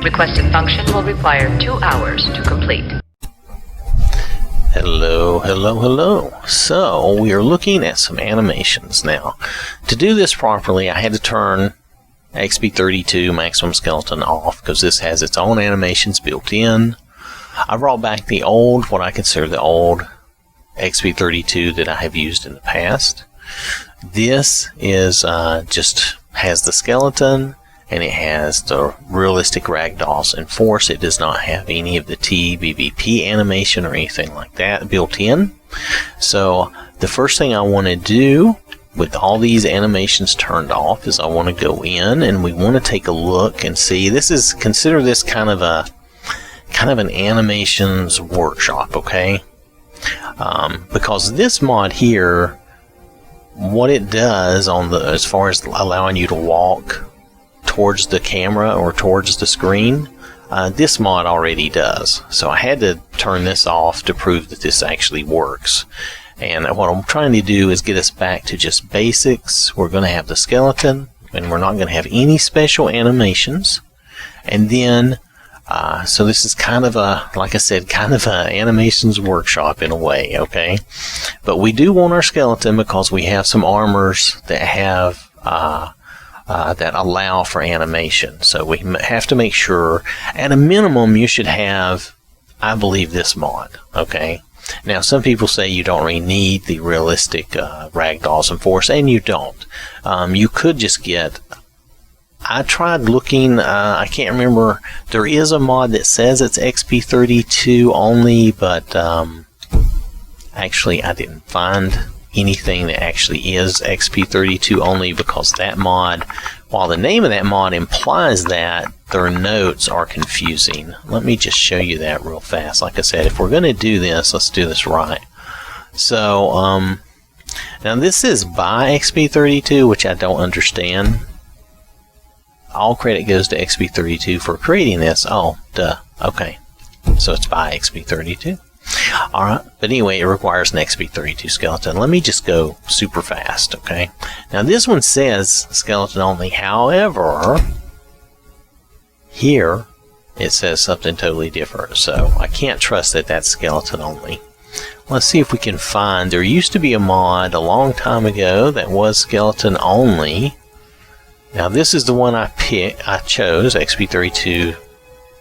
Requested function will require 2 hours to complete. Hello, hello, hello. So, we are looking at some animations now. To do this properly, I had to turn XP32 Maximum Skeleton off because this has its own animations built in. I brought back the old, what I consider the old XP32 that I have used in the past. This is just has the skeleton, and it has the realistic ragdolls and force. It does not have any of the TBVP animation or anything like that built in. So the first thing I want to do with all these animations turned off is I want to go in and we want to take a look and see. Consider this kind of an animations workshop, okay? Because this mod here, what it does as far as allowing you to walk towards the camera or towards the screen, this mod already does. So I had to turn this off to prove that this actually works. And what I'm trying to do is get us back to just basics. We're going to have the skeleton, and we're not going to have any special animations. And then, so this is kind of like I said, kind of an animations workshop in a way, okay? But we do want our skeleton because we have some armors that have that allow for animation. So we have to make sure, at a minimum, you should have, I believe, this mod, okay? Now, some people say you don't really need the realistic ragdolls and force, and you don't. You could just get, I tried looking, I can't remember, there is a mod that says it's XP32 only, but actually I didn't find anything that actually is XP32 only, because that mod, while the name of that mod implies that, their notes are confusing. Let me just show you that real fast. Like I said, if we're going to do this, let's do this right. So, now this is by XP32, which I don't understand. All credit goes to XP32 for creating this. Oh, duh. Okay. So it's by XP32. Alright, but anyway, it requires an XP32 skeleton. Let me just go super fast, okay? Now this one says skeleton only, however, here it says something totally different, so I can't trust that that's skeleton only. Let's see if we can find, there used to be a mod a long time ago that was skeleton only. Now this is the one I chose, XP32.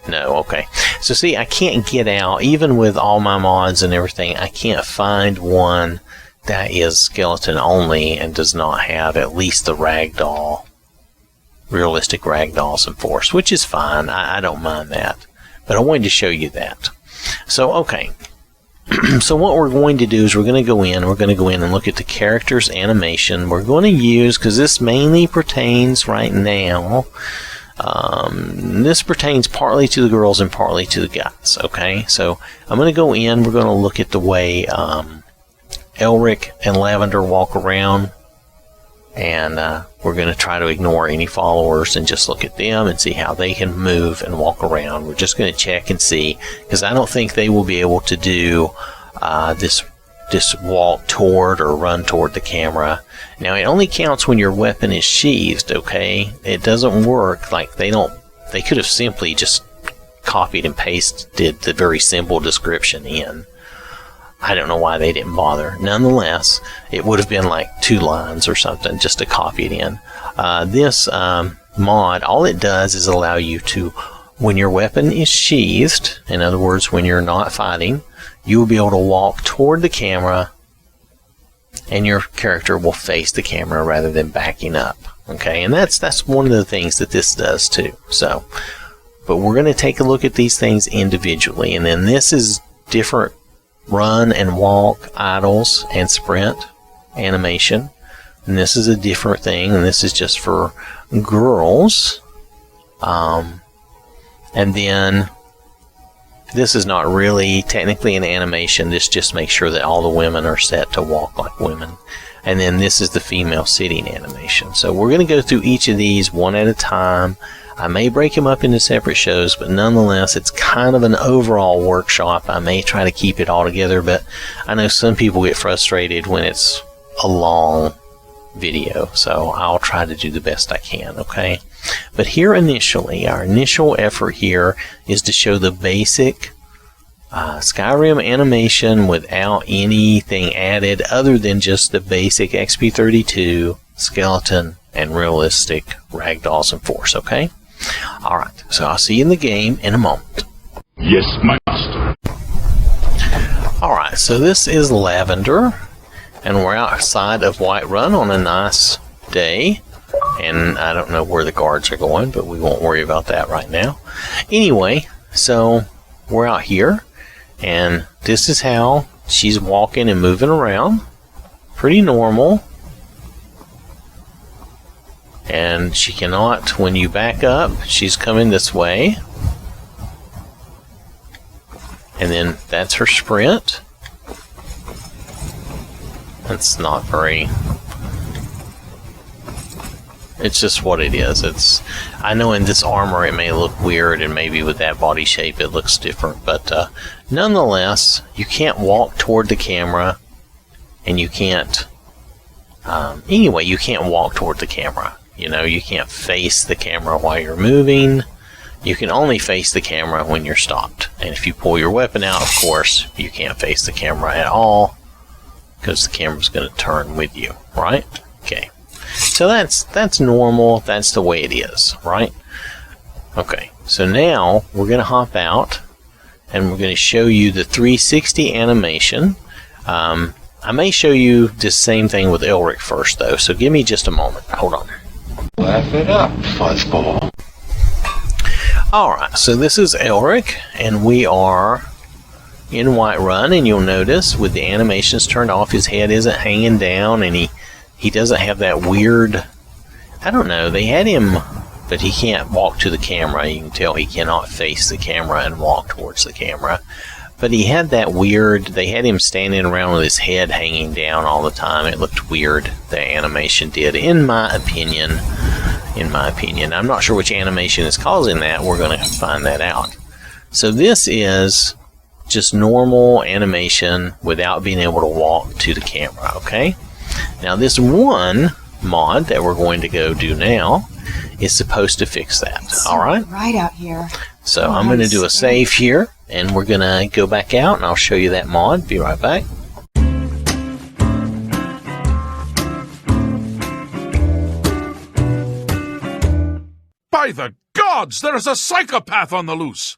No, okay. So see, I can't get out, even with all my mods and everything, I can't find one that is skeleton only and does not have at least the ragdoll, realistic ragdolls and force, which is fine. I don't mind that. But I wanted to show you that. So, okay. So what we're going to do is we're going to go in and look at the character's animation. We're going to use, because this mainly pertains right now, this pertains partly to the girls and partly to the guys, okay? So I'm going to go in, we're going to look at the way Elric and Lavender walk around, and we're going to try to ignore any followers and just look at them and see how they can move and walk around. We're just going to check and see, because I don't think they will be able to do this walk toward or run toward the camera. Now it only counts when your weapon is sheathed, okay? It doesn't work like they could have simply just copied and pasted the very simple description in. I don't know why they didn't bother. Nonetheless, it would have been like 2 lines or something just to copy it in. This mod, all it does is allow you to, when your weapon is sheathed, in other words, when you're not fighting, you will be able to walk toward the camera and your character will face the camera rather than backing up. Okay, and that's one of the things that this does too. So, but we're going to take a look at these things individually, and then this is different run and walk, idles, and sprint animation. And this is a different thing, and this is just for girls. And then this is not really technically an animation. This just makes sure that all the women are set to walk like women. And then this is the female sitting animation. So we're going to go through each of these one at a time. I may break them up into separate shows, but nonetheless, it's kind of an overall workshop. I may try to keep it all together, but I know some people get frustrated when it's a long video, so I'll try to do the best I can, okay? But here initially, our initial effort here is to show the basic Skyrim animation without anything added other than just the basic XP32 skeleton and realistic ragdolls and force, okay? Alright, so I'll see you in the game in a moment. Yes, my master. Alright, so this is Lavender, and we're outside of Whiterun on a nice day. And I don't know where the guards are going, but we won't worry about that right now. Anyway, so we're out here, and this is how she's walking and moving around. Pretty normal. And she cannot, when you back up, she's coming this way. And then that's her sprint. That's not very... It's just what it is. I know in this armor it may look weird, and maybe with that body shape it looks different, but nonetheless, you can't walk toward the camera, and you can't... anyway, you can't walk toward the camera. You know, you can't face the camera while you're moving. You can only face the camera when you're stopped. And if you pull your weapon out, of course, you can't face the camera at all, because the camera's going to turn with you, right? Okay. So that's normal. That's the way it is, right? Okay. So now we're going to hop out, and we're going to show you the 360 animation. I may show you the same thing with Elric first, though. So give me just a moment. Hold on. Laugh it up, fuzzball. Alright, so this is Elric, and we are in Whiterun, and you'll notice with the animations turned off, his head isn't hanging down, and he doesn't have that weird... I don't know, they had him, but he can't walk to the camera. You can tell he cannot face the camera and walk towards the camera. But he had that weird... They had him standing around with his head hanging down all the time. It looked weird, the animation did, in my opinion. I'm not sure which animation is causing that. We're going to find that out. So this is just normal animation without being able to walk to the camera, okay? Now this one mod that we're going to go do now is supposed to fix that, alright? Right out here. So I'm going to do a save here, and we're going to go back out, and I'll show you that mod. Be right back. By the gods, there is a psychopath on the loose!